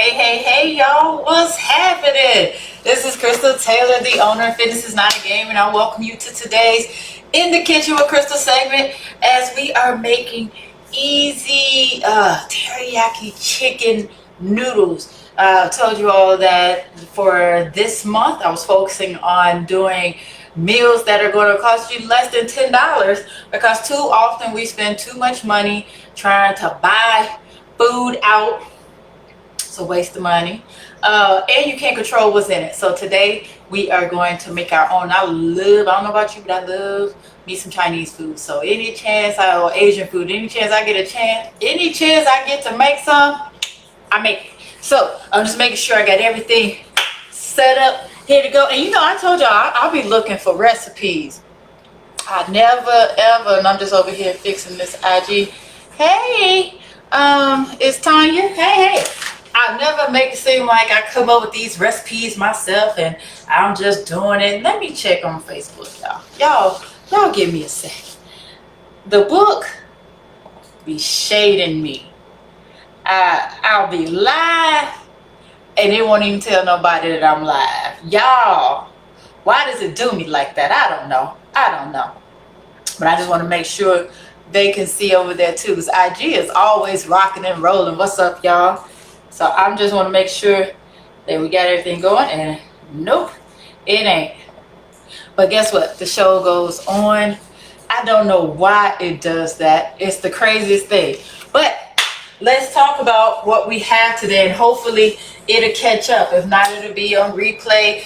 Hey, y'all, what's happening? This is Crystal Taylor, the owner of Fitness is Not a Game, and I welcome you to today's In the Kitchen with Crystal segment as we are making easy teriyaki chicken noodles. I told you all that for this month I was focusing on doing meals that are going to cost you less than $10 because too often we spend too much money trying to buy food out. It's a waste of money, and you can't control what's in it. So today we are going to make our own. I don't know about you, but I love me some Chinese food. So or Asian food, any chance I get to make some, I make it. So I'm just making sure I got everything set up, here to go. And I told y'all I'll be looking for recipes. I never ever, and I'm just over here fixing this IG. Hey, it's Tanya. Hey. I never make it seem like I come up with these recipes myself and I'm just doing it. Let me check on Facebook, y'all. Y'all give me a second. The book be shading me. I'll be live and it won't even tell nobody that I'm live. Y'all, why does it do me like that? I don't know. But I just want to make sure they can see over there too. This IG is always rocking and rolling. What's up, y'all? So I'm just want to make sure that we got everything going, and nope, it ain't. But guess what? The show goes on. I don't know why it does that. It's the craziest thing. But let's talk about what we have today, and hopefully it'll catch up. If not, it'll be on replay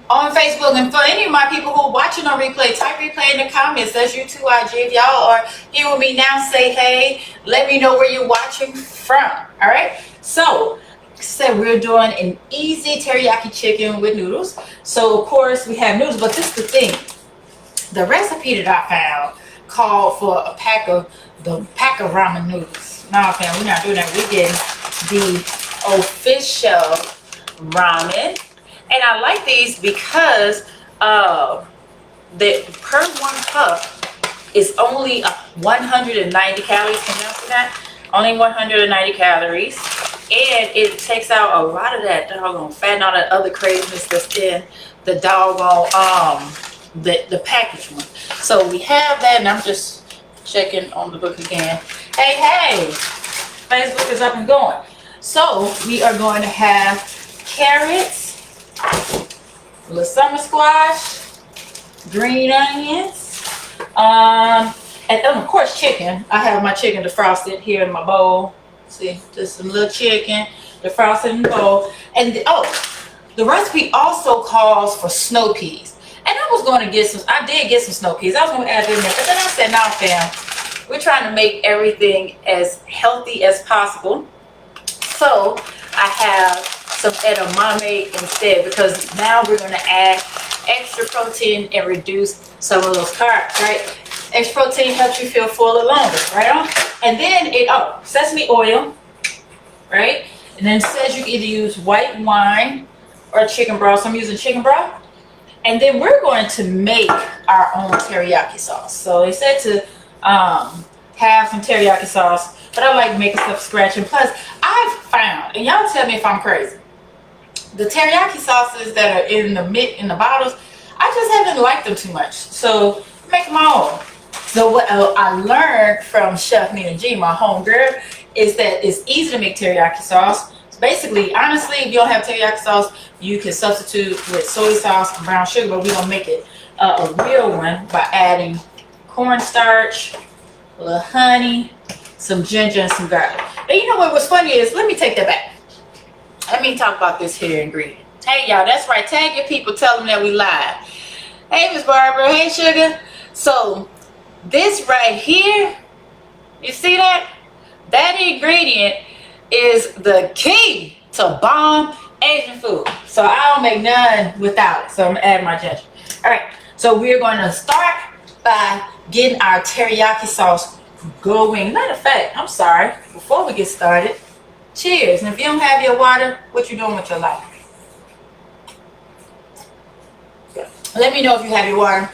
on Facebook. And for any of my people who are watching on replay, type replay in the comments. That's you too, IG. If y'all are here with me now, say hey. Let me know where you're watching from. All right. So, like I said, we're doing an easy teriyaki chicken with noodles. So, of course, we have noodles, but this is the thing. The recipe that I found called for a pack of ramen noodles. No, fam, we're not doing that. We're getting the official ramen. And I like these because the per 1 cup is only 190 calories. Can y'all see that? Only 190 calories. And it takes out a lot of that doggone fat and all that other craziness that's in the doggone the packaged one. So we have that, and I'm just checking on the book again. Hey, Facebook is up and going. So we are going to have carrots, a little summer squash, green onions, and of course chicken. I have my chicken defrosted here in my bowl. See, just some little chicken defrosted in the bowl. And the recipe also calls for snow peas. And I was going to I did get some snow peas. I was going to add them in there, but then I said, no, fam, we're trying to make everything as healthy as possible. So I have some edamame instead, because now we're going to add extra protein and reduce some of those carbs, right? Extra protein helps you feel fuller longer, right on? And then sesame oil, right? And then it says you can either use white wine or chicken broth. So I'm using chicken broth. And then we're going to make our own teriyaki sauce. So they said to have some teriyaki sauce, but I like making stuff scratch. And plus, I've found, and y'all tell me if I'm crazy, the teriyaki sauces that are in the bottles, I just haven't liked them too much. So make my own. So what I learned from Chef Nina G, my home girl, is that it's easy to make teriyaki sauce. So basically, honestly, if you don't have teriyaki sauce, you can substitute with soy sauce and brown sugar, but we're going to make it a real one by adding cornstarch, a little honey, some ginger, and some garlic. And you know what was funny is, let me take that back. Let me talk about this here ingredient. Hey, y'all, that's right. Tag your people. Tell them that we live. Hey, Miss Barbara. Hey, sugar. So this right here, you see that? That ingredient is the key to bomb Asian food. So I don't make none without it. So I'm gonna add my ginger. All right. So we're going to start by getting our teriyaki sauce going. Matter of fact, I'm sorry. Before we get started, cheers. And if you don't have your water, what you doing with your life? Let me know if you have your water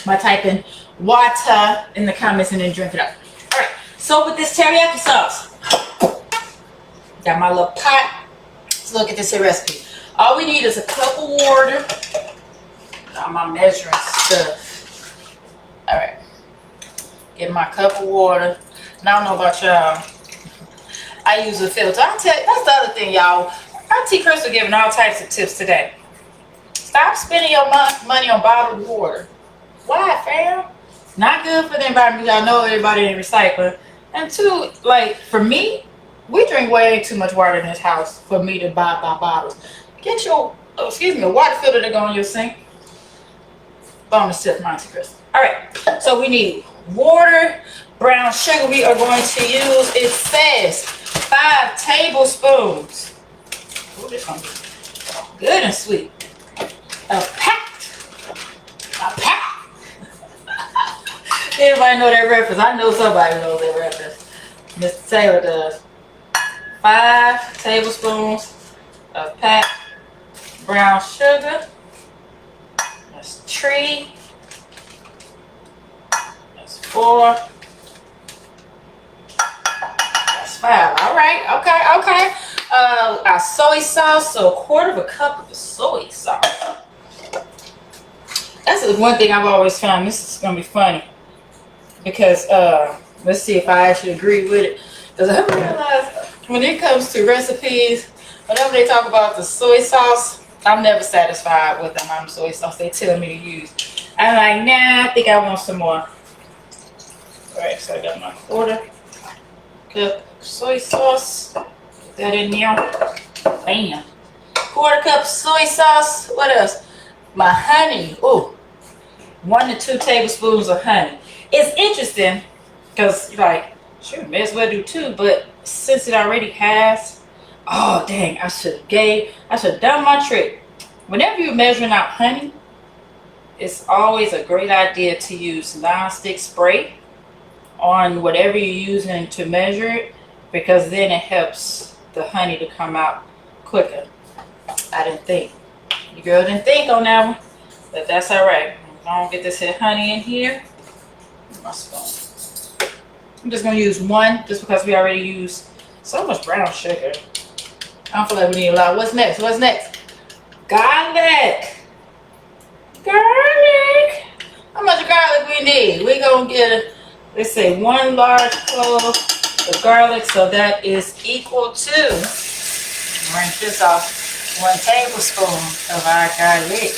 by typing water in the comments and then drink it up. All right. So with this teriyaki sauce, got my little pot Let's look at this here recipe. All we need is a cup of water. Got my measuring stuff. All right. Get my cup of water. Now, I don't know about y'all. I use a filter. I'll tell you, that's the other thing, y'all. Auntie Crystal giving all types of tips today. Stop spending your money on bottled water. Why, fam? Not good for the environment. Y'all know everybody ain't recycling. And two, like, for me, we drink way too much water in this house for me to buy bottles. Get your, a water filter to go in your sink. Bonus tip, Monte Cristo. All right, so we need water, brown sugar. We are going to use, it says 5 tablespoons. Ooh, this one good and sweet. A pack. Anybody know that reference? I know somebody knows that reference. Mr. Taylor does. 5 tablespoons of packed brown sugar. That's 3. That's 4. That's 5. All right. Okay. Our soy sauce. So 1/4 cup of soy sauce. That's the one thing I've always found. This is gonna be funny because let's see if I actually agree with it. Because I realized when it comes to recipes, whenever they talk about the soy sauce, I'm never satisfied with the amount of soy sauce they tell me to use. I'm like, nah, I think I want some more. Alright, so I got my 1/4 cup soy sauce. Put that in there. Bam. 1/4 cup soy sauce. What else? My honey. Ooh. 1 to 2 tablespoons of honey. It's interesting because, like, sure, may as well do 2, but since it already has, oh dang, I should have done my trick. Whenever you're measuring out honey, it's always a great idea to use non-stick spray on whatever you're using to measure it, because then it helps the honey to come out quicker. I didn't think. Your girl didn't think on that one, but that's all right. I'm gonna get this here honey in here. My spoon. I'm just gonna use 1 just because we already used so much brown sugar. I don't feel like we need a lot. What's next? Garlic. How much garlic we need? We're gonna get let's say 1 large clove of garlic, so that is equal to, rank this off, 1 tablespoon of our garlic.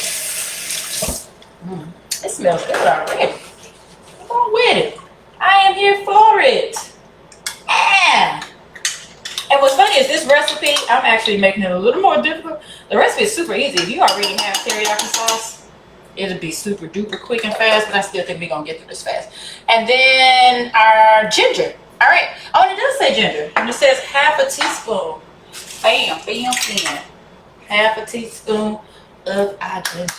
It smells good already. Come on with it. I am here for it. Yeah. And what's funny is this recipe, I'm actually making it a little more difficult. The recipe is super easy. If you already have teriyaki sauce, it'll be super duper quick and fast, but I still think we're going to get through this fast. And then our ginger. All right. Oh, and it does say ginger. And it says 1/2 teaspoon. Bam. Half a teaspoon of our ginger.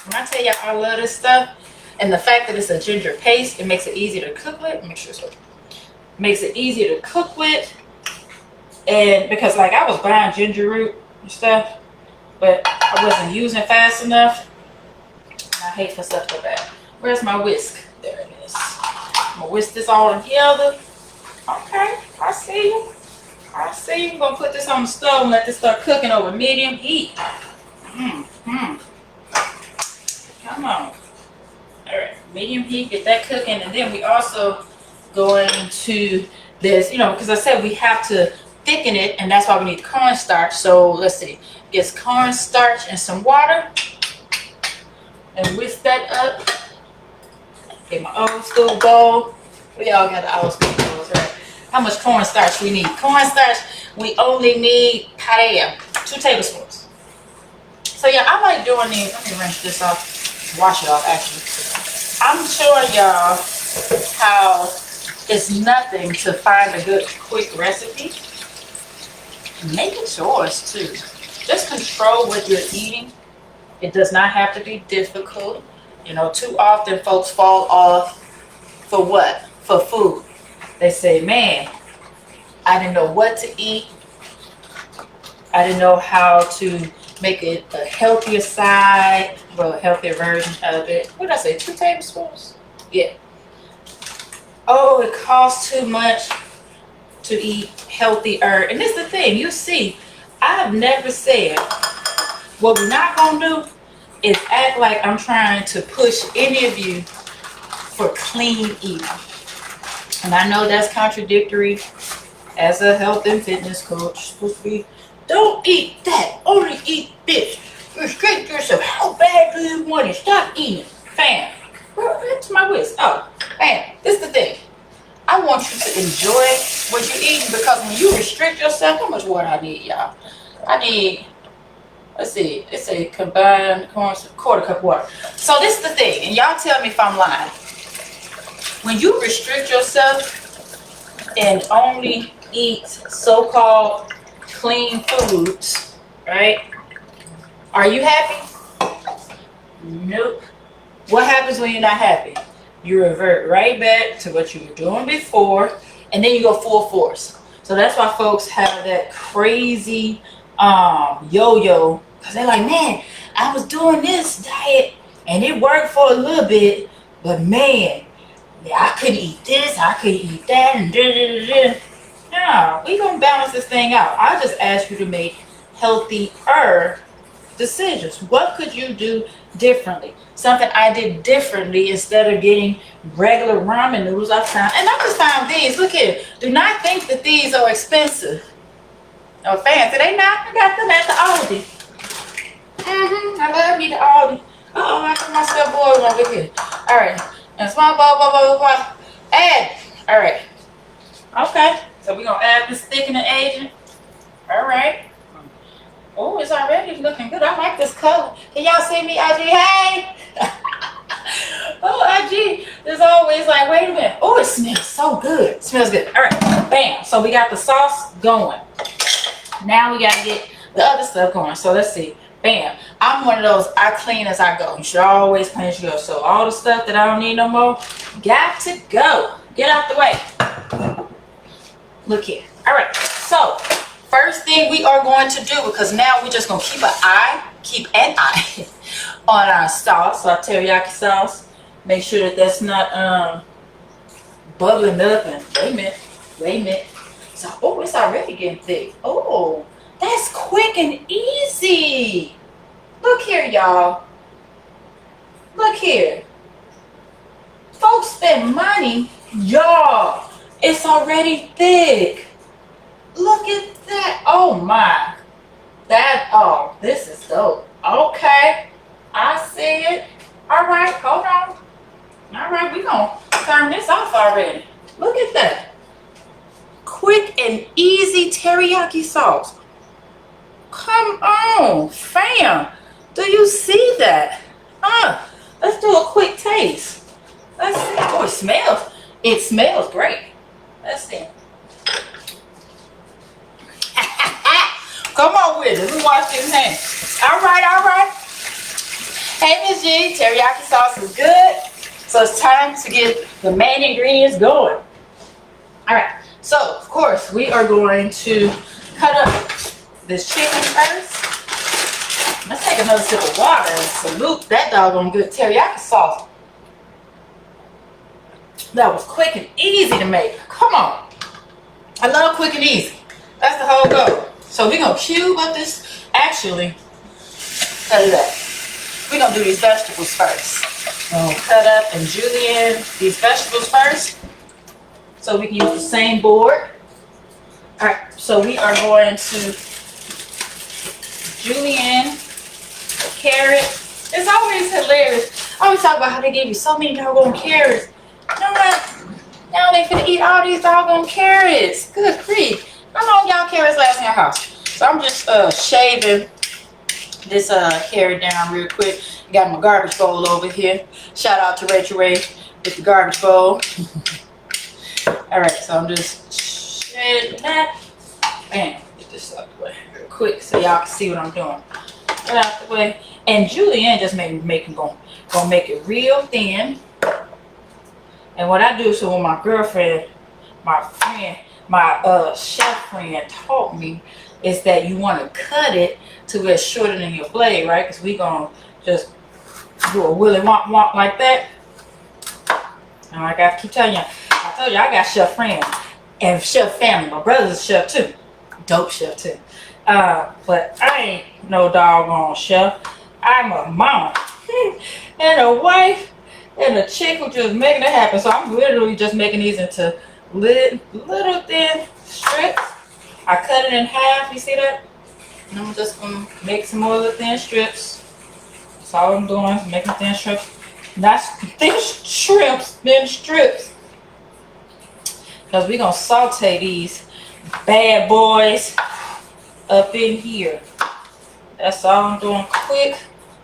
When I tell y'all I love this stuff, and the fact that it's a ginger paste, it makes it easy to cook with. Make sure so. Makes it easy to cook with. And because, like, I was buying ginger root and stuff, but I wasn't using it fast enough. And I hate for stuff to go bad. Where's my whisk? There it is. I'm gonna whisk this all together. Okay, I see you. I'm gonna put this on the stove and let this start cooking over medium heat. Come on. All right, medium heat, get that cooking, and then we also going to this, because I said we have to thicken it, and that's why we need cornstarch. So let's see, get cornstarch and some water, and whisk that up. Get my old school bowl. We all got the old school bowls, right? How much cornstarch we need? Cornstarch, we only need 2 tablespoons. So yeah, I like doing these. Let me rinse this off, wash it off actually. I'm showing y'all how it's nothing to find a good quick recipe. Make it yours too. Just control what you're eating. It does not have to be difficult. Too often folks fall off for what? For food. They say, man, I didn't know what to eat. I didn't know how to make it a healthier side, well, a healthier version of it. What did I say, 2 tablespoons? Yeah. Oh, it costs too much to eat healthier. And this is the thing, you see, I've never said what we're not gonna do is act like I'm trying to push any of you for clean eating. And I know that's contradictory as a health and fitness coach. Supposed to be, don't eat that, only eat this. Restrict yourself. How bad do you want it? Stop eating. Bam. Girl, that's my whiz. Oh, bam. This is the thing. I want you to enjoy what you're eating, because when you restrict yourself, how much water I need, y'all? I need, let's see, it's a combined quarter cup of water. So this is the thing, and y'all tell me if I'm lying. When you restrict yourself and only eat so-called clean foods, right? Are you happy? Nope. What happens when you're not happy? You revert right back to what you were doing before, and then you go full force. So that's why folks have that crazy yo-yo, because they're like, man, I was doing this diet and it worked for a little bit, but man, I could eat this, I could eat that, and da-da-da-da. No, we gonna balance this thing out. I just asked you to make healthier decisions. What could you do differently? Something I did differently, instead of getting regular ramen noodles, I found, and I just found these. Look here. Do not think that these are expensive or fancy. They not. I got them at the Aldi. I love me the Aldi. Uh-oh, I got myself boiled over here. All right. And small ball. Add. All right. Okay. So we're going to add this thickening agent. All right. Oh, it's already looking good. I like this color. Can y'all see me, IG? Hey! Oh, IG is always like, wait a minute. Oh, it smells so good. It smells good. All right. Bam. So we got the sauce going. Now we got to get the other stuff going. So let's see. Bam. I'm one of those, I clean as I go. You should always clean as you go. So all the stuff that I don't need no more, got to go. Get out the way. Look here. All right. So first thing we are going to do, because now we're just going to keep an eye on our sauce, our teriyaki sauce. Make sure that that's not bubbling up. And wait a minute. So, oh, it's already getting thick. Oh, that's quick and easy. Look here, y'all. Look here. Folks spend money. Y'all, it's already thick. Look at that. Oh my. Oh, this is dope. Okay. I see it. All right, hold on. All right, we're going to turn this off already. Look at that. Quick and easy teriyaki sauce. Come on, fam. Do you see that? Let's do a quick taste. Let's see. Oh, it smells great. Let's see. Come on with it. We wash these hands. All right. Hey, Miss G, teriyaki sauce is good. So it's time to get the main ingredients going. All right. So, of course, we are going to cut up this chicken first. Let's take another sip of water and salute that doggone good teriyaki sauce. That was quick and easy to make. Come on. I love quick and easy. That's the whole goal. So we're going to cube up this. Actually, cut it up. We're going to do these vegetables first. We're going to cut up and julienne these vegetables first, so we can use the same board. All right, so we are going to julienne the carrot. It's always hilarious. I always talk about how they give you so many doggone carrots. You know what? Now they finna eat all these doggone carrots. Good grief. How long y'all carrots last in your house? So I'm just shaving this carrot down real quick. Got my garbage bowl over here. Shout out to Rachel Ray with the garbage bowl. Alright, so I'm just shaving that. Bam, get this out the way real quick so y'all can see what I'm doing. Get out the way. And julienne just gonna make it real thin. And what I do, so when my girlfriend, my friend, my chef friend taught me, is that you want to cut it to where it's shorter than your blade, right? Because we gonna just do a willy wonk like that. And I gotta keep telling you, I told you I got chef friends and chef family. My brother's a chef too, dope chef too. But I ain't no doggone chef. I'm a mama and a wife and a chick who just making it happen. So I'm literally just making these into little thin strips. I cut it in half. You see that? And I'm just gonna make some more little thin strips. That's all I'm doing. Making thin strips. Not thin shrimps, thin strips. Because we're gonna saute these bad boys up in here. That's all I'm doing quick.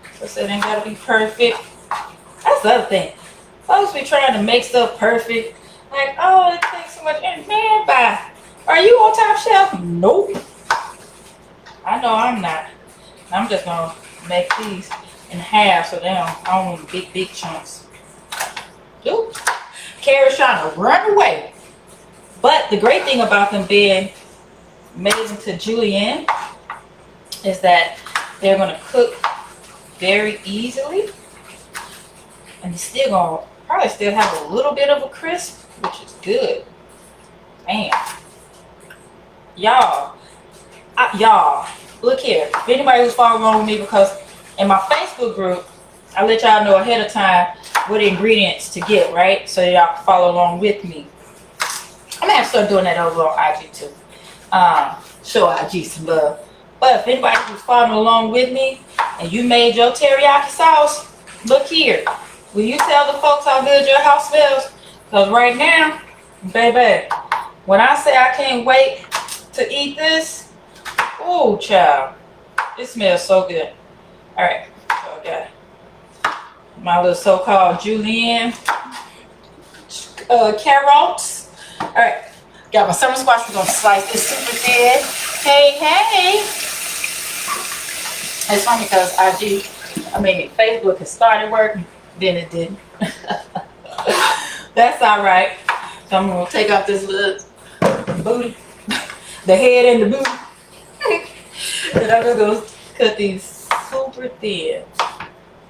Because it ain't gotta be perfect. That's the other thing. Folks be trying to make stuff perfect. Like, oh, it takes so much. And man, bye. Are you on Top Shelf? Nope. I know I'm not. I'm just gonna make these in half so they don't, I don't want big chunks. Oops. Carrot's trying to run away. But the great thing about them being made into julienne is that they're gonna cook very easily. And it's still gonna probably still have a little bit of a crisp, which is good. Man. Y'all, look here. If anybody who's following along with me, because in my Facebook group, I let y'all know ahead of time what ingredients to get, right? So y'all can follow along with me. I'm gonna have to start doing that over on IG too. Show IG some love. But if anybody who's following along with me and you made your teriyaki sauce, look here. Will you tell the folks how good your house smells? Because right now, baby, when I say I can't wait to eat this, oh child, it smells so good. All right, so I got my little so-called julienne carrots. All right, got my summer squash. We're gonna slice this super thin. Hey. It's funny because Facebook has started working, then it didn't. That's all right. So I'm gonna take off this little booty, the head and the booty. And I'm just gonna cut these super thin.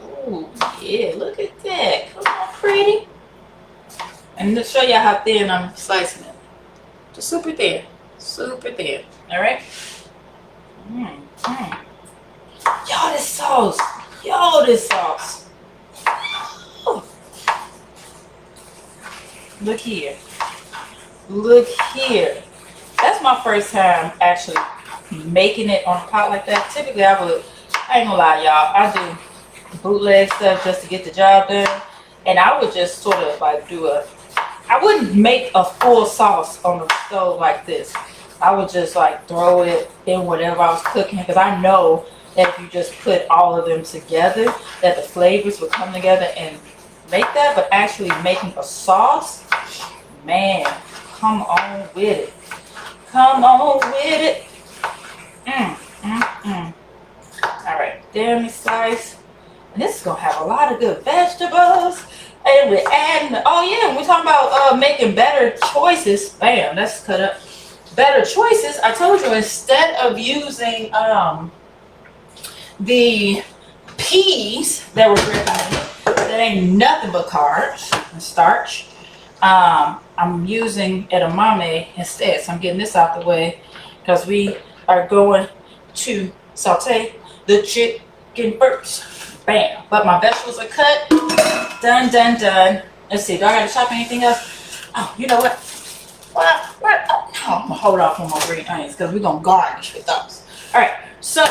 Ooh, yeah, look at that. Come on, pretty. And to show y'all how thin I'm slicing it. Just super thin. Super thin. Alright? Y'all, this sauce. Ooh. Look here. That's my first time actually making it on a pot like that. Typically I ain't gonna lie y'all, I do bootleg stuff just to get the job done. And I would just sort of like I wouldn't make a full sauce on the stove like this. I would just like throw it in whatever I was cooking, because I know that if you just put all of them together, that the flavors would come together and make that. But actually making a sauce, man, come on with it. All right, then we slice. And this is gonna have a lot of good vegetables. And we're adding, we're talking about making better choices. Bam, that's cut up. Better choices. I told you, instead of using the peas that were recommended, that ain't nothing but carbs and starch, I'm using edamame instead. So I'm getting this out the way because we are going to saute the chicken first. Bam. But my vegetables are cut. Done. Let's see. Do I got to chop anything else? Oh, you know what? What? Oh, no, I'm going to hold off on my green onions because we're going to garnish with those. All right. So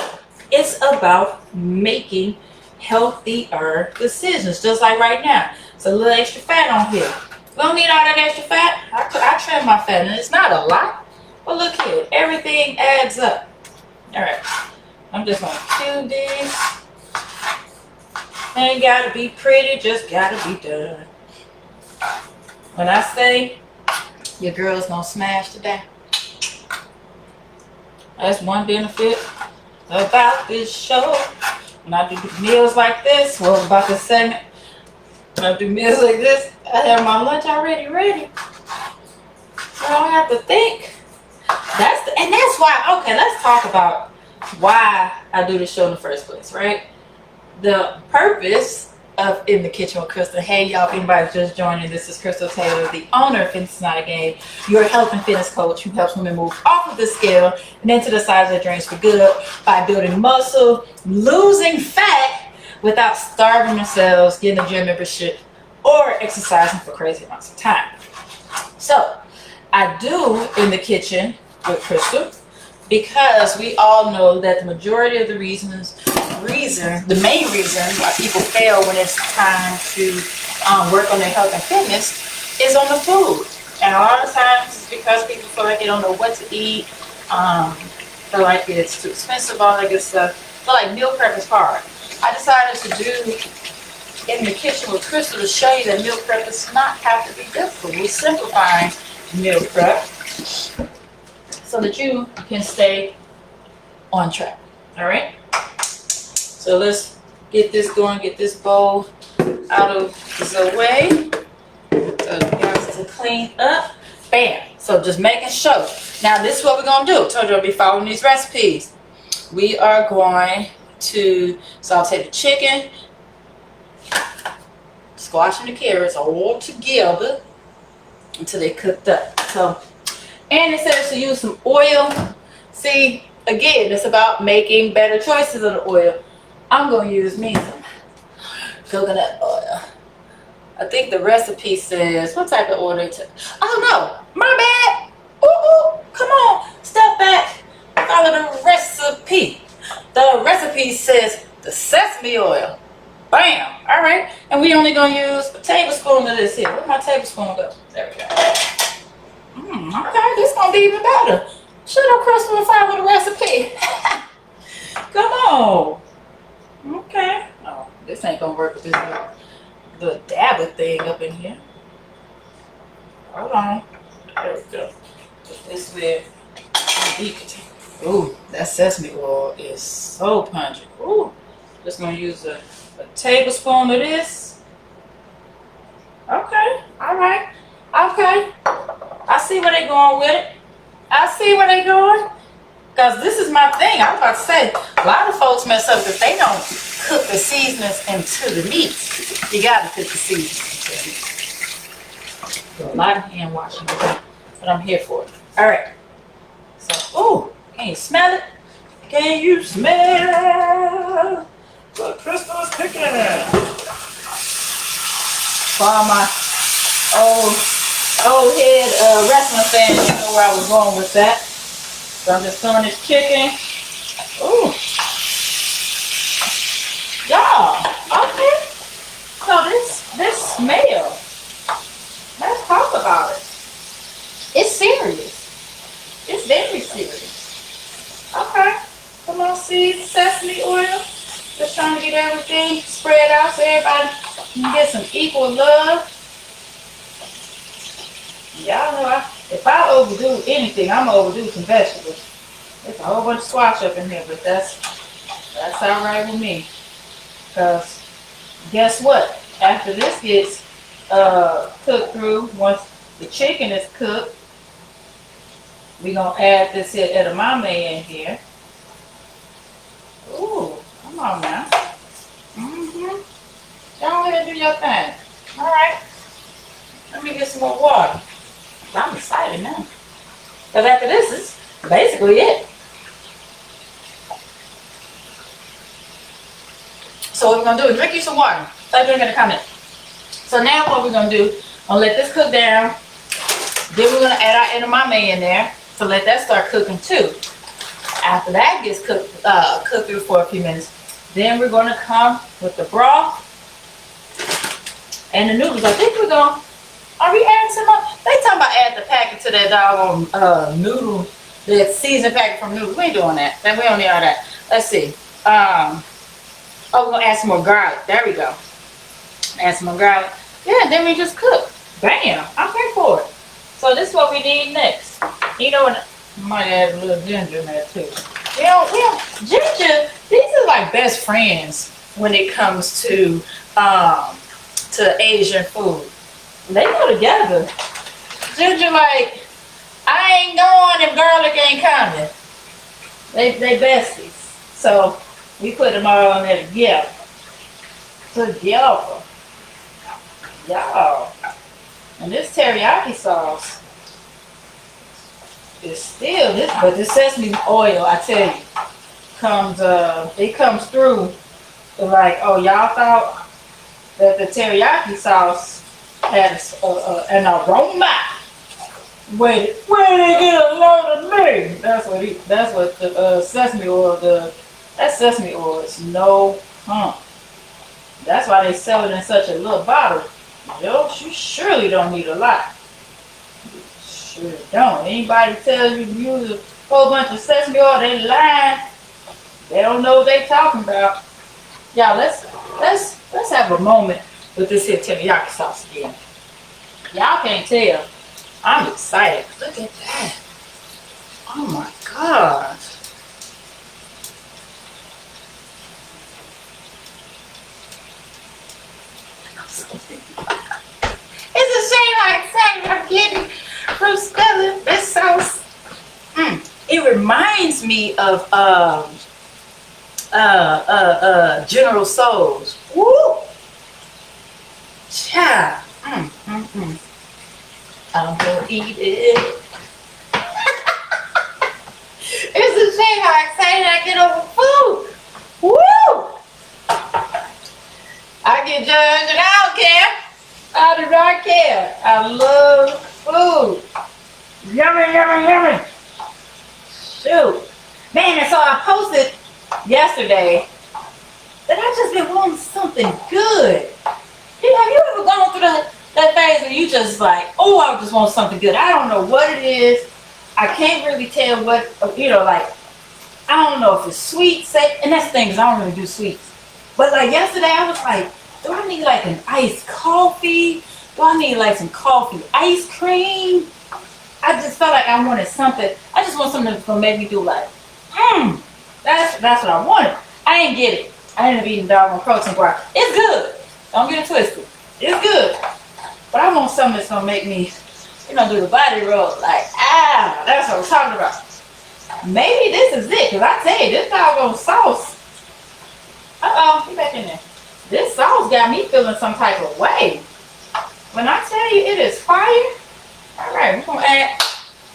it's about making healthier decisions, just like right now. It's a little extra fat on here. We don't need all that extra fat. I trim my fat, and it's not a lot. But look here. Everything adds up. All right. I'm just going to cube these. Ain't gotta be pretty, just gotta be done. When I say your girl's gonna smash today, that's one benefit about this show. When I do meals like this, about this segment, when I do meals like this, I have my lunch already ready. I don't have to think. And that's why, okay, let's talk about why I do the show in the first place, right? The purpose of In the Kitchen with Crystal. Hey y'all, if anybody's just joining, this is Crystal Taylor, the owner of Fitness is Not a Game, your health and fitness coach who helps women move off of the scale and into the size of their dreams for good by building muscle, losing fat without starving themselves, getting a gym membership, or exercising for crazy amounts of time. So I do In the Kitchen with Crystal because we all know that the majority of the the main reason why people fail when it's time to work on their health and fitness is on the food. And a lot of times it's because people feel like they don't know what to eat, feel like it's too expensive, all that good stuff. Feel like meal prep is hard. I decided to do In the Kitchen with Crystal to show you that meal prep does not have to be difficult. We're simplifying meal prep so that you can stay on track. All right. So let's get this going. Get this bowl out of the way. So guys to clean up. Bam. So just making sure. Now this is what we're gonna do. I told you I'll be following these recipes. We are going to saute the chicken, squash and the carrots all together until they cooked up. So, and it says to use some oil. See, again, it's about making better choices of the oil. I'm going to use me some coconut oil. I think the recipe says, what type of oil they took? Oh no, my bad. Ooh, come on, step back, follow the recipe. The recipe says the sesame oil. Bam, all right. And we only going to use a tablespoon of this here. Where'd my tablespoon go? There we go. Okay, this going to be even better. Shut up, Crystal, and follow the recipe. Come on. Okay. Oh, this ain't gonna work with this little dabber thing up in here. Hold on. There we go. Put this with. Ooh, that sesame oil is so pungent. Ooh. Just gonna use a tablespoon of this. Okay. All right. Okay. I see where they going with it. I see where they going. Because this is my thing. I was about to say, a lot of folks mess up if they don't cook the seasonings into the meat. You got to cook the seasonings into the meat. A lot of hand washing, but I'm here for it. All right. So, ooh, can you smell it? Can you smell what Crystal is cooking? For all my old head wrestling fans, you know where I was going with that. So I'm just throwing this chicken. Ooh. Y'all, okay. So this smell, let's talk about it. It's serious. It's very serious. Okay. Come on, seeds, sesame oil. Just trying to get everything spread out so everybody can get some equal love. Y'all know if I overdo anything, I'm gonna overdo some vegetables. There's a whole bunch of squash up in here, but that's all right with me. Cause guess what? After this gets cooked through, once the chicken is cooked, we're gonna add this here edamame in here. Ooh, come on now. Y'all go ahead and do your thing. All right. Let me get some more water. I'm excited now. Because after this is basically it. So what we're going to do is drink you some water. Start drinking in the comment. So now what we're going to do, I'm going to let this cook down. Then we're going to add our edamame in there to let that start cooking too. After that gets cooked through for a few minutes, then we're going to come with the broth and the noodles. I think we're going to, are we adding some more? They talking about adding the packet to that doggone noodle, that seasoned packet from Noodles. We ain't doing that. We don't need all that. Let's see. Oh, we're going to add some more garlic. There we go. Add some more garlic. Yeah, then we just cook. Bam. I'm here for it. So this is what we need next. You know what? I might add a little ginger in there too. Ginger, these are like best friends when it comes to Asian food. They go together. Ginger like, I ain't going if garlic ain't coming. They besties. So we put them all in there together. together. Y'all. And this teriyaki sauce is still this, but this sesame oil, I tell you, comes it comes through like, oh, y'all thought that the teriyaki sauce had an aroma. Wait, where did they get a load of me? That's what the sesame oil does. That sesame oil is no hump. That's why they sell it in such a little bottle. Yo, you surely don't need a lot. You sure don't. Anybody tells you use a whole bunch of sesame oil, they lying. They don't know what they talking about. Y'all, let's have a moment with this here teriyaki sauce again. Y'all can't tell. I'm excited. Look at that. Oh my God. It's a shame I'm getting from smelling this sauce. It reminds me of General Tso's. Woo! Child. I'm gonna eat it. It's a shame how excited I get over food. Woo! I get judged and I don't care. I do not care. I love food. Yummy, yummy, yummy. Shoot. Man, and so I posted yesterday that I just been wanting something good. Have you ever gone through that phase where you just like, oh, I just want something good. I don't know what it is. I can't really tell what, like, I don't know if it's sweet, and that's the thing, because I don't really do sweets. But like yesterday, I was like, do I need like an iced coffee? Do I need like some coffee ice cream? I just felt like I wanted something. I just want something to make me do like, that's what I wanted. I didn't get it. I ended up eating doggone protein bar. It's good. Don't get it twisted. It's good. But I want something that's gonna make me, do the body roll. Like, that's what I'm talking about. Maybe this is it, because I tell you, this doggone sauce. Get back in there. This sauce got me feeling some type of way. When I tell you it is fire, all right, we're gonna add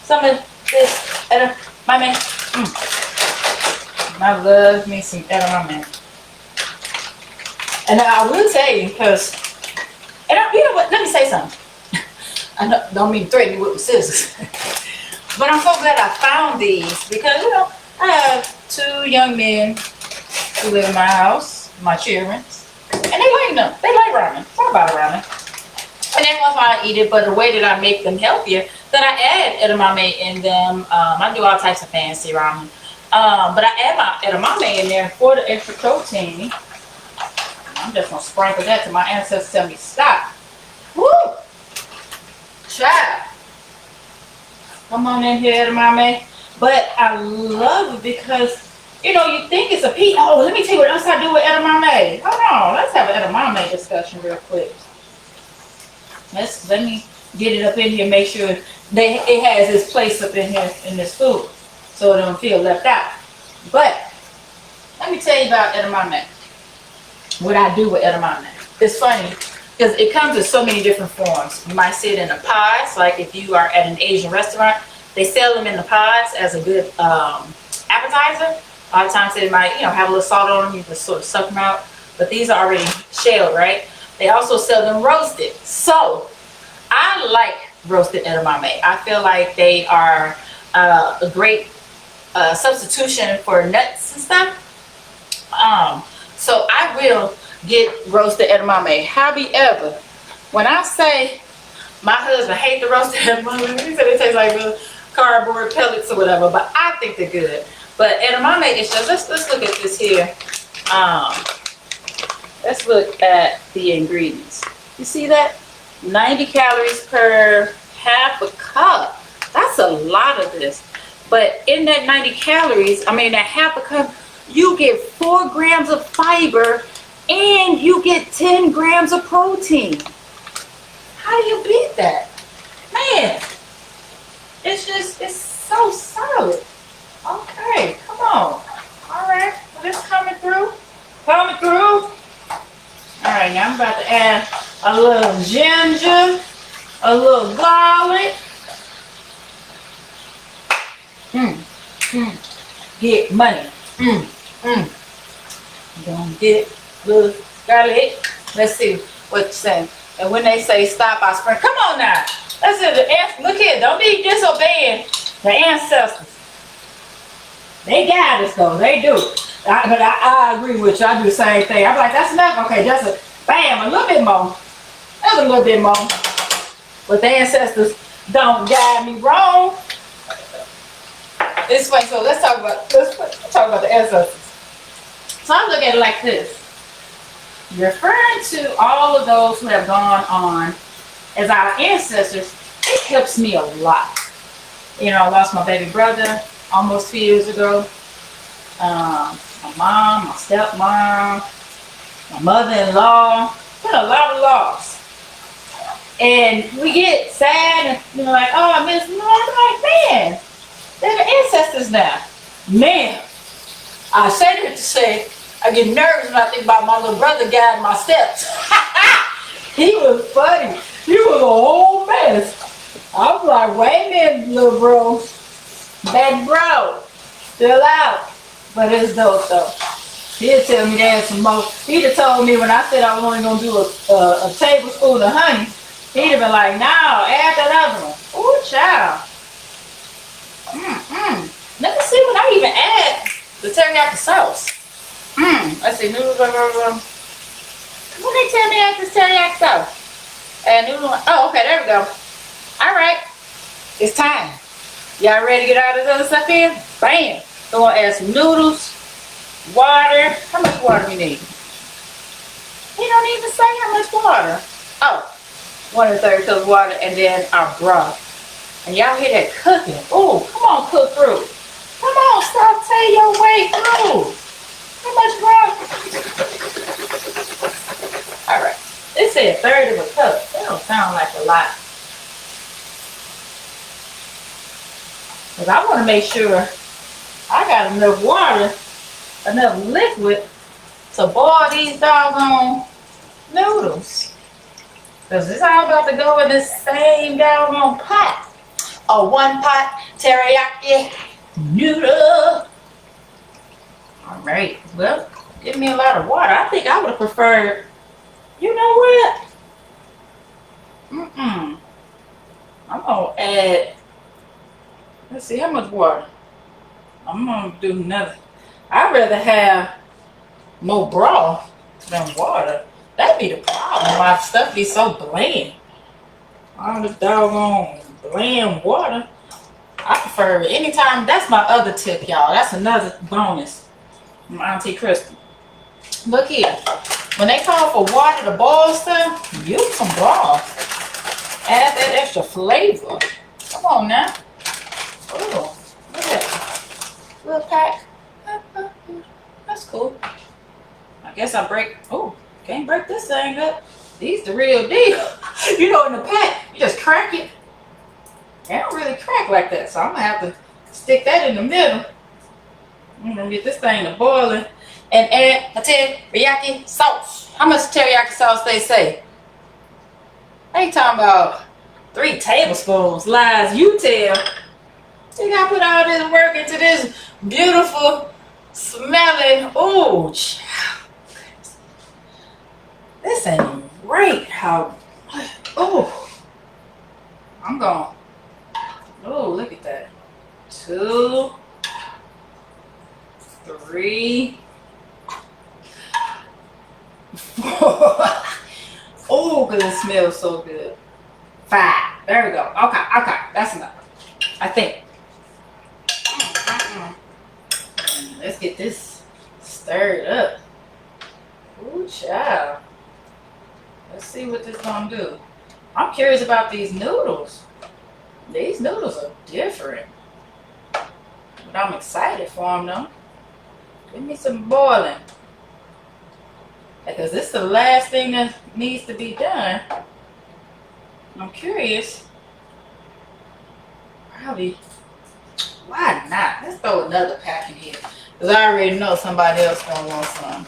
some of this edamame. I love me some edamame. And I will tell you, because, you know what, let me say something. I don't mean to threaten you with scissors. But I'm so glad I found these, because, I have 2 young men who live in my house, my children, and they like them. They like ramen. Talk about ramen. And then once I eat it, but the way that I make them healthier, then I add edamame in them. I do all types of fancy ramen. But I add my edamame in there for the extra protein. I'm just going to sprinkle that till my ancestors tell me stop. Woo! Child. Come on in here, edamame. But I love it because, you think it's a pea. Oh, let me tell you what else I do with edamame. Hold on. Let's have an edamame discussion real quick. Let me get it up in here, make sure it has its place up in here in this food so it don't feel left out. But let me tell you about edamame. What I do with edamame. It's funny because it comes in so many different forms. You might see it in the pods, like if you are at an Asian restaurant, they sell them in the pods as a good appetizer. A lot of times they might, have a little salt on them. You just sort of suck them out. But these are already shelled, right? They also sell them roasted. So I like roasted edamame. I feel like they are a great substitution for nuts and stuff. So I will get roasted edamame. However, when I say my husband hates the roasted edamame, he said it tastes like real cardboard pellets or whatever, but I think they're good. But edamame is just, let's look at this here. Let's look at the ingredients. You see that? 90 calories per half a cup. That's a lot of this. But in that 90 calories, that half a cup, you get 4 grams of fiber and you get 10 grams of protein. How do you beat that? Man, it's so solid. Okay, come on. All right, this coming through. All right, thing. I'm about to add a little ginger, a little garlic. Get money. Gonna get little garlic. Let's see what you're saying. And when they say stop, I sprint. Come on now. Let's see. Look here. Don't be disobeying the ancestors. They guide us though. They do. But I agree with you. I do the same thing. I'm like, that's enough. Okay, just a bam, a little bit more. That's a little bit more. But the ancestors don't guide me wrong. This way, so let's talk about the ancestors. So I look at it like this. Referring to all of those who have gone on as our ancestors, it helps me a lot. You know, I lost my baby brother almost 2 years ago. My mom, my stepmom, my mother-in-law. Been a lot of loss. And we get sad and you know, like, oh, I miss them. I'm like, man, they're the ancestors now. Man, I say that to say, I get nervous when I think about my little brother guiding my steps. He was funny. He was a whole mess. I was like, wait a minute, little bro. Baby bro, still out. But it's dope though. He'll tell me there's some more. He'd have told me when I said I was only going to do a tablespoon of honey, he'd have been like, no, add that other one. Ooh, child. Let me see when I even add the teriyaki sauce. Let's see, noodles. When they tell me add this teriyaki sauce? And noodles. Oh, okay, there we go. All right, it's time. Y'all ready to get all this other stuff in? Bam. So we'll add some noodles, water. How much water we need? He don't even say how much water. Oh, 1 1/3 cup of water, and then our broth. And y'all hear that cooking? Oh, come on, cook through. Come on, saute your way through. How much broth? All right. They say 1/3 of a cup. That don't sound like a lot. Because I want to make sure I got enough water, enough liquid to boil these doggone noodles. Because it's all about to go in this same doggone pot. A 1-pot teriyaki noodle. All right. Well, give me a lot of water. I think I would have preferred, you know what? I'm going to add, let's see how much water. I'm going to do another. I'd rather have more broth than water. That'd be the problem. My stuff be so bland. All the doggone bland water. I prefer it anytime. That's my other tip, y'all. That's another bonus from Auntie Crystal. Look here. When they call for water to boil stuff, use some broth. Add that extra flavor. Come on now. Oh, look at that. Little pack. That's cool. I guess I break. Oh, can't break this thing up. These the real deal. You know, in the pack, you just crack it. They don't really crack like that, so I'm gonna have to stick that in the middle. I'm gonna get this thing to boiling and add a teriyaki sauce. How much teriyaki sauce they say? They talking about 3 tablespoons. Lies you tell. You gotta put all this work into this beautiful smelling. Ooh, this ain't great. How? Oh, I'm going. Oh, look at that. 2, 3, 4. Oh, because it smells so good. 5. There we go. Okay, that's enough. I think. Let's get this stirred up. Ooh, child. Let's see what this gonna do. I'm curious about these noodles. These noodles are different. But I'm excited for them though. Give me some boiling. Because this is the last thing that needs to be done. I'm curious. Probably. Why not? Let's throw another pack in here. Because I already know somebody else gonna want some.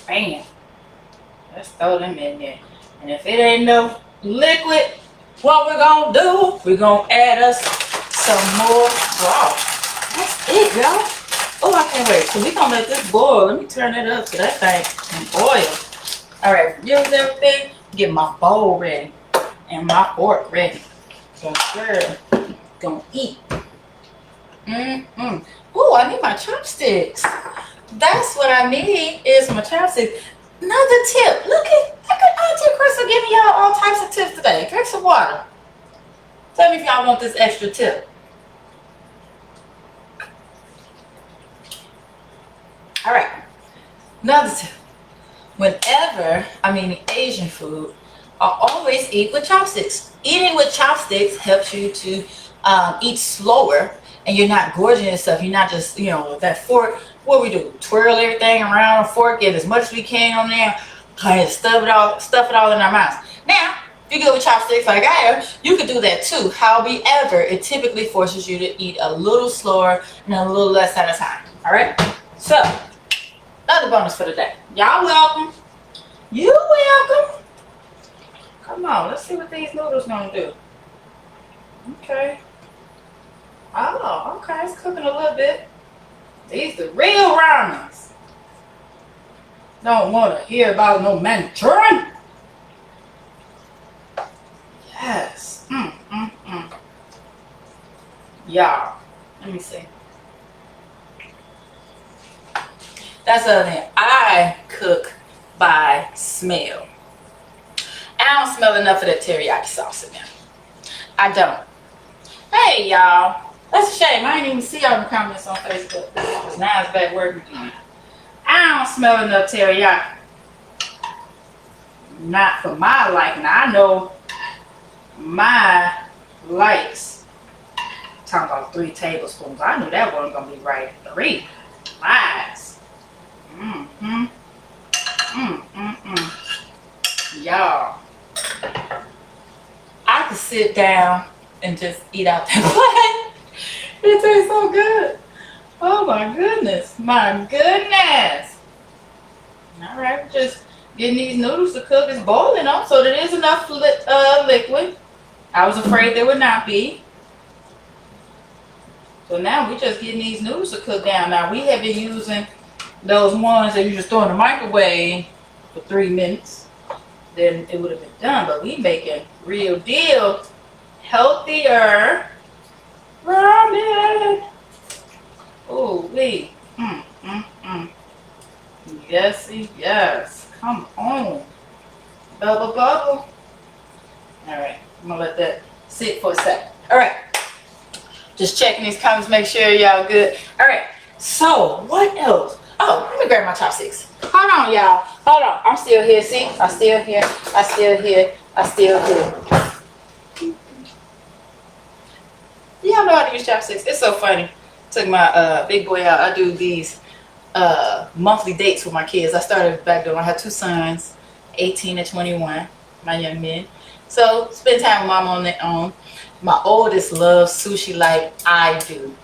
Bam. Let's throw them in there. And if it ain't no liquid, what we're gonna do, we're gonna add us some more broth. That's it, y'all. Oh, I can't wait. So we're gonna let this boil. Let me turn it up to that thing and oil. All right, use everything. Get my bowl ready and my fork ready. So girl, gonna eat. Oh, I need my chopsticks. That's what I need is my chopsticks. Another tip. Look at Auntie Crystal giving y'all all types of tips today. Drink some water. Tell me if y'all want this extra tip. All right. Another tip. Whenever I'm eating Asian food, I always eat with chopsticks. Eating with chopsticks helps you to eat slower, and you're not gorging yourself. You're not just, that fork. What we do? Twirl everything around a fork, get as much as we can on there, kind of stuff it all in our mouths. Now, if you go with chopsticks like I am, you could do that too. However, it typically forces you to eat a little slower and a little less at a time. All right. So, another bonus for the day. Y'all welcome. You welcome. Come on, let's see what these noodles gonna do. Okay. Oh, okay, it's cooking a little bit. These the real ramens. Don't want to hear about no Manchurian. Yes. Y'all, let me see. That's the other thing. I cook by smell. I don't smell enough of that teriyaki sauce in there. I don't. Hey, y'all. That's a shame. I didn't even see y'all in the comments on Facebook. Because now it's back working again. I don't smell enough teriyaki. Not for my liking. I know my likes. I'm talking about 3 tablespoons. I knew that wasn't going to be right. 3. Lies. Y'all. I could sit down and just eat out that plate. It tastes so good. Oh my goodness. My goodness. All right, we're just getting these noodles to cook. It's boiling on, so there is enough liquid. I was afraid there would not be. So now we're just getting these noodles to cook down. Now we have been using those ones that you just throw in the microwave for 3 minutes. Then it would have been done. But we making real deal healthier ramen. Oh, wait. Yes. Come on. Bubble. All right. I'm going to let that sit for a second. All right. Just checking these comments, make sure y'all good. All right. So, what else? Oh, let me grab my chopsticks. Hold on, y'all. Hold on. I'm still here. See? I'm still here. Y'all know how to use chopsticks. It's so funny. Took my big boy out. I do these monthly dates with my kids. I started back then. I had 2 sons, 18 and 21, my young men. So spend time with mom on their own. My oldest loves sushi like I do.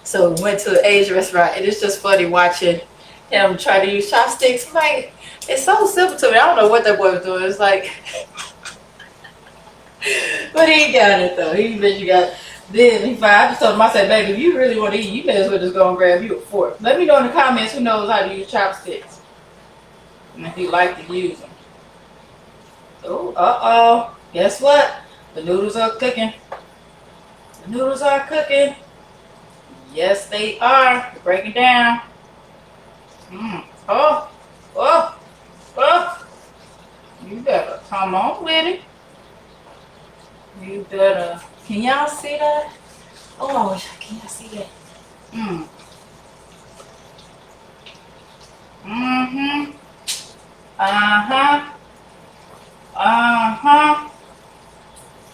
So we went to an Asian restaurant, and it's just funny watching him try to use chopsticks. Like, it's so simple to me. I don't know what that boy was doing. It's like, but he got it though. You got. Then I just told him, I said, baby, if you really want to eat, you may as well just go and grab you a fork. Let me know in the comments who knows how to use chopsticks. And if you like to use them. Oh, guess what? The noodles are cooking. Yes, they are. They're breaking down. Oh. You better come on with it. You better. Can y'all see that? Oh, can y'all see that?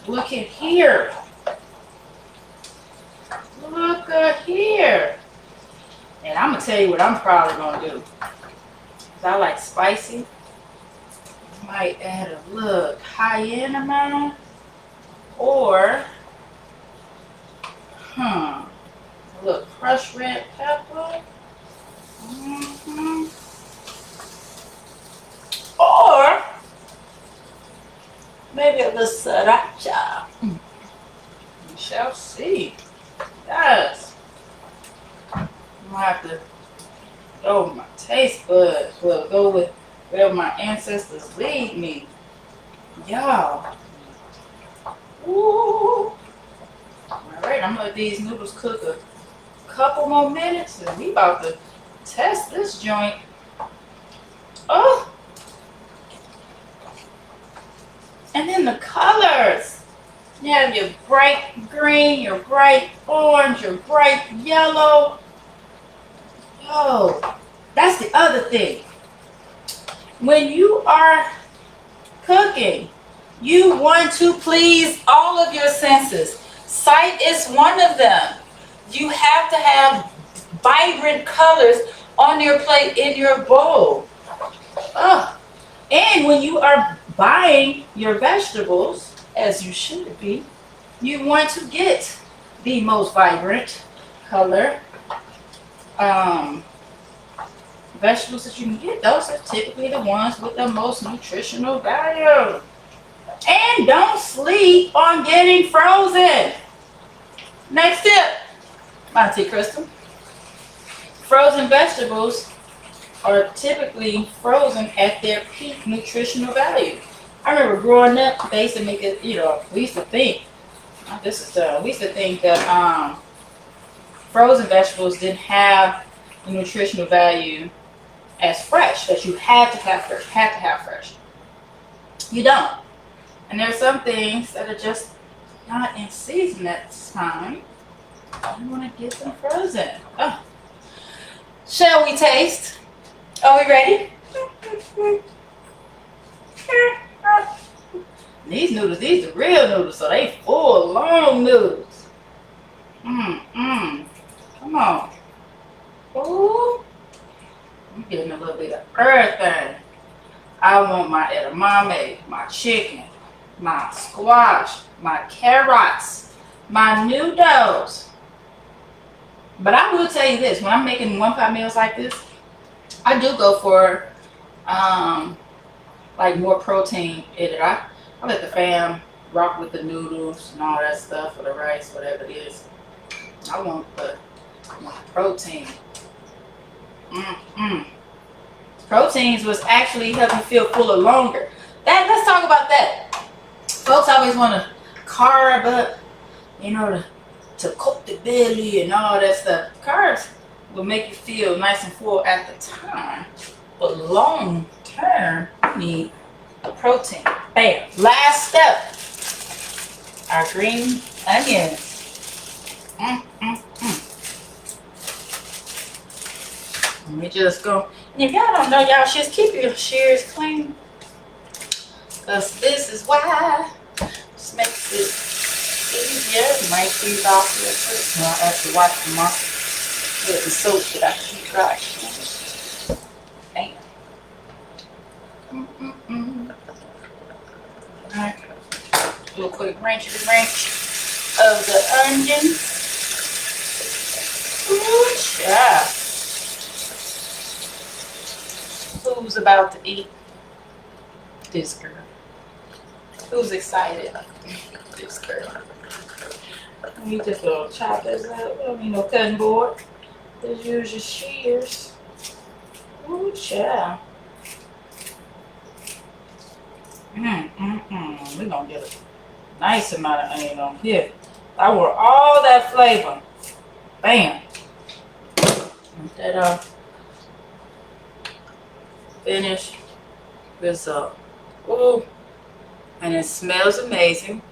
Look at here. And I'm gonna tell you what I'm probably gonna do. 'Cause I like spicy. Might add a little cayenne amount. Or a little crushed red pepper. Or sriracha. We shall see. Yes. I'm gonna have to go with my taste buds. Well, go with where my ancestors lead me. Y'all. Ooh. Alright, I'm gonna let these noodles cook a couple more minutes and we about to test this joint. Oh! And then the colors. You have your bright green, your bright orange, your bright yellow. Oh, that's the other thing. When you are cooking, you want to please all of your senses. Sight is one of them. You have to have vibrant colors on your plate, in your bowl. Oh. And when you are buying your vegetables, as you should be, you want to get the most vibrant color vegetables that you can get. Those are typically the ones with the most nutritional value. And don't sleep on getting frozen. Next tip, my tea Crystal. Frozen vegetables are typically frozen at their peak nutritional value. I remember growing up, they used to make it, we used to think, we used to think that frozen vegetables didn't have the nutritional value as fresh, that you had to have fresh. You don't. And there's some things that are just not in season at this time. You want to get them frozen. Oh. Shall we taste? Are we ready? These noodles, these are real noodles, so they full, long noodles. Come on. Ooh. I'm getting a little bit of everything. I want my edamame, my chicken, my squash, my carrots, my noodles. But I will tell you this, when I'm making one-pot meals like this, I do go for like more protein in it. I let the fam rock with the noodles and all that stuff, or the rice, whatever it is. I want the protein. Proteins was actually helping me feel fuller longer. Let's talk about that. Folks always want to carb up, to cook the belly and all that stuff. Carbs will make you feel nice and full at the time, but long term, you need the protein. Bam. Last step, our green onions. Let me just go. And if y'all don't know, y'all should keep your shears clean, because this is why. Just makes it easier. Might freeze off real quick. No, I have to wash them off with the soap that I keep dry. Bam. Alright. Do a quick wrench of the onions. Ooh, yeah. Who's about to eat this girl? Who's excited? This girl. We just gonna chop this up. I don't need no cutting board. Just use your shears. Ooh, yeah. We're gonna get a nice amount of onion on here. I want all that flavor. Bam. Get that off. Finish this up. Ooh. And it smells amazing.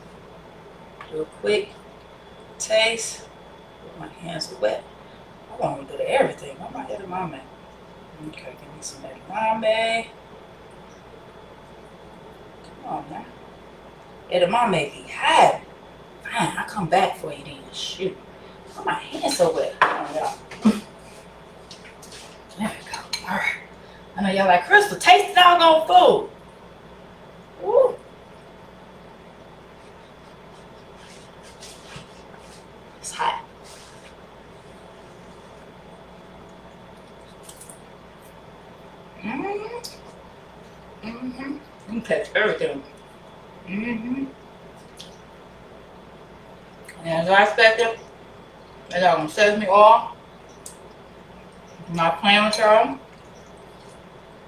Do a quick taste. My hands are wet. I want to do everything. I might have edamame. Okay, give me some edamame. Come on now. Edamame be hot. Fine, I'll come back for you then. Shoot. Why my hands so wet? Oh, y'all. There we go. Alright. I know y'all like, Crystal, taste the doggone food. Woo. It's hot. You can catch everything. And as I expected, I got some sesame oil. I'm not playing with y'all.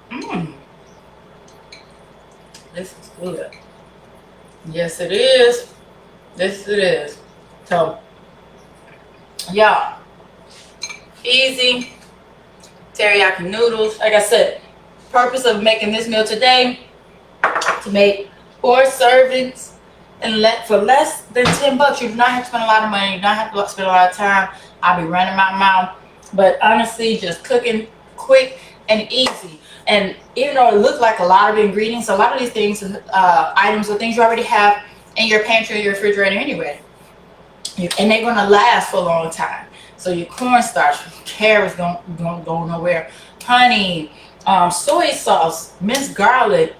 Mmm. This is good. Yes, it is. This it is. So, y'all, easy teriyaki noodles. Like I said, purpose of making this meal today to make 4 servings and for less than $10. You do not have to spend a lot of money. You do not have to spend a lot of time. I'll be running my mouth, but honestly, just cooking quick and easy. And even though it looked like a lot of ingredients, a lot of these things, items are things you already have in your pantry or your refrigerator anyway. And they're gonna last for a long time. So your cornstarch, carrots don't go nowhere, honey, soy sauce, minced garlic,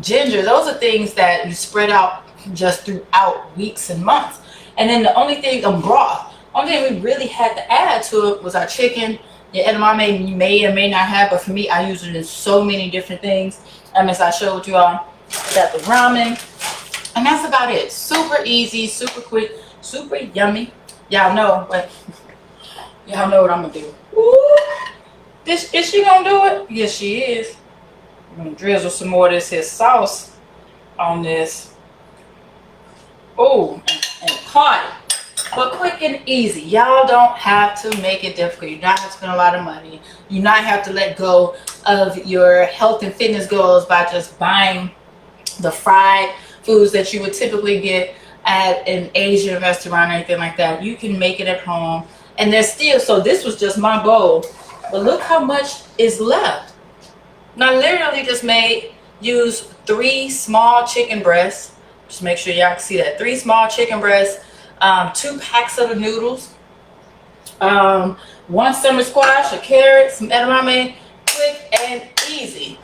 ginger. Those are things that you spread out just throughout weeks and months. And then the only thing, broth. Only thing we really had to add to it was our chicken. Your edamame you may or may not have, but for me, I use it in so many different things. As I showed you all, got the ramen, and that's about it. Super easy, super quick, super yummy. Y'all know what? Y'all know what I'm gonna do. Ooh, is she gonna do it? Yes, she is. I'm gonna drizzle some more of this here sauce on this. Oh, and hot, but quick and easy. Y'all don't have to make it difficult. You do not have to spend a lot of money. You do not have to let go of your health and fitness goals by just buying the fried foods that you would typically get at an Asian restaurant or anything like that. You can make it at home. And there's still, so this was just my bowl, but look how much is left. Now, I literally just use 3 small chicken breasts. Just make sure y'all can see that. 3 small chicken breasts, 2 packs of the noodles, 1 summer squash, a carrot, some edamame, quick and easy.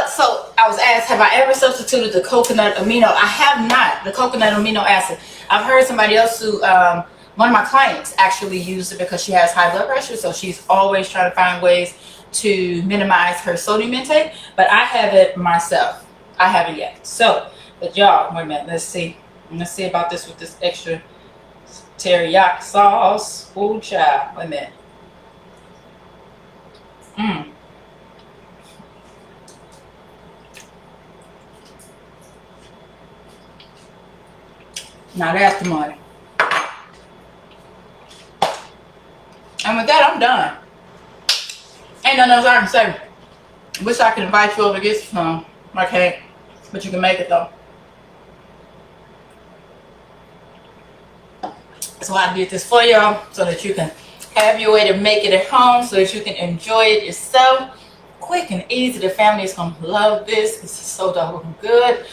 So I was asked, have I ever substituted the coconut amino? I have not. The coconut amino acid. I've heard somebody else who, one of my clients actually used it because she has high blood pressure, so she's always trying to find ways to minimize her sodium intake, but I haven't myself. I haven't yet. So, but y'all, wait a minute. Let's see about this with this extra teriyaki sauce. Oh, child. Wait a minute. Now that's the money. And with that, I'm done. Ain't nothing else I can say. Wish I could invite you over to get some. I can't, but you can make it though. So I did this for y'all so that you can have your way to make it at home, so that you can enjoy it yourself. Quick and easy. The family is gonna love this. This is so doggone good.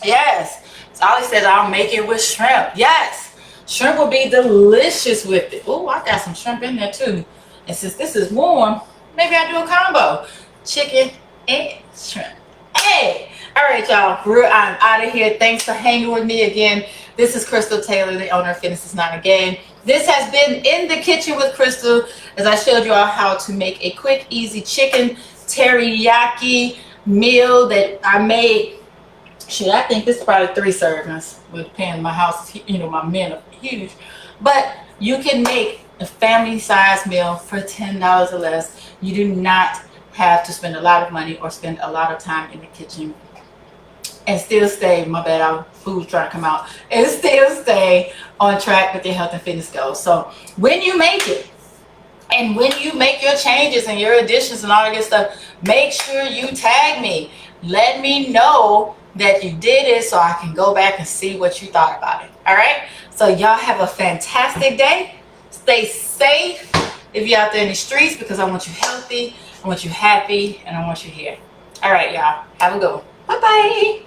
Yes. So Ollie says I'll make it with shrimp. Yes. Shrimp will be delicious with it. Oh, I got some shrimp in there too. And since this is warm, maybe I'll do a combo. Chicken and shrimp. Hey! Alright, y'all. I'm out of here. Thanks for hanging with me again. This is Crystal Taylor, the owner of Fitness is Not a Game. This has been In the Kitchen with Crystal, as I showed you all how to make a quick, easy chicken teriyaki meal that I made. Shit, I think this is probably 3 servings. With depending on my house, my men are huge. But you can make a family-sized meal for $10 or less. You do not have to spend a lot of money or spend a lot of time in the kitchen and still stay, my bad, our food's trying to come out, and still stay on track with your health and fitness goals. So when you make it, and when you make your changes and your additions and all that good stuff, make sure you tag me. Let me know that you did it so I can go back and see what you thought about it. All right? So y'all have a fantastic day. Stay safe if you're out there in the streets, because I want you healthy, I want you happy, and I want you here. All right, y'all. Have a good one. Bye-bye.